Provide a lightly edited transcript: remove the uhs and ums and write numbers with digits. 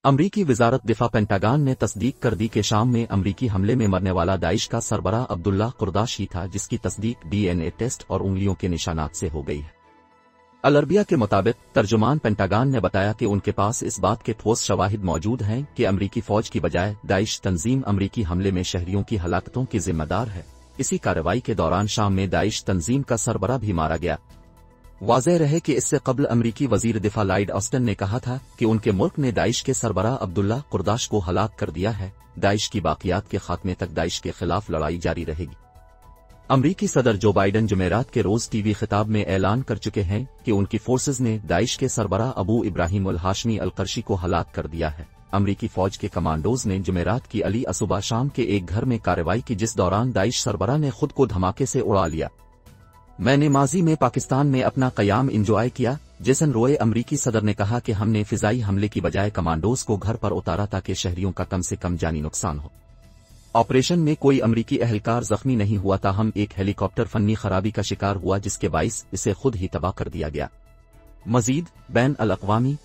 अमरीकी वजारत दिफा पेंटागन ने तस्दीक कर दी कि शाम में अमरीकी हमले में मरने वाला दाइश का सरबराह अब्दुल्ला कुर्दाशी था, जिसकी तस्दीक डीएनए टेस्ट और उंगलियों के निशानात से हो गई है। अल अरबिया के मुताबिक तर्जुमान पेंटागन ने बताया कि उनके पास इस बात के ठोस शवाहिद मौजूद हैं कि अमरीकी फौज की बजाय दाइश तंजीम अमरीकी हमले में शहरियों की हलाकतों की जिम्मेदार है। इसी कार्रवाई के दौरान शाम में दाइश तंजीम का सरबराह भी मारा गया। वाज़ेह रहे कि इससे कबल अमरीकी वजीर दिफा लॉयड ऑस्टिन ने कहा था कि उनके मुल्क ने दाइश के सरबराह अब्दुल्ला कुर्दाश को हलाक कर दिया है। दाइश की बाकियात के खात्मे तक दाइश के खिलाफ लड़ाई जारी रहेगी। अमरीकी सदर जो बाइडन जुमेरात के रोज टीवी खिताब में ऐलान कर चुके हैं कि उनकी फोर्सेज ने दाइश के सरबराह अबू इब्राहिम अल हाशमी अल कर्शी को हलाक कर दिया है। अमरीकी फौज के कमांडोज ने जुमेरात की अली असुबह शाम के एक घर में कार्रवाई की, जिस दौरान दाइश सरबराह ने खुद को धमाके से उड़ा लिया। मैंने माजी में पाकिस्तान में अपना कयाम इंजॉय किया, जेसन रोए। अमरीकी सदर ने कहा कि हमने फिजाई हमले की बजाय कमांडोज को घर पर उतारा ताकि शहरियों का कम से कम जानी नुकसान हो। ऑपरेशन में कोई अमरीकी एहलकार जख्मी नहीं हुआ, ताहम एक हेलीकॉप्टर फन्नी खराबी का शिकार हुआ, जिसके बाइस इसे खुद ही तबाह कर दिया गया। मजीद बैन अल अक़वामी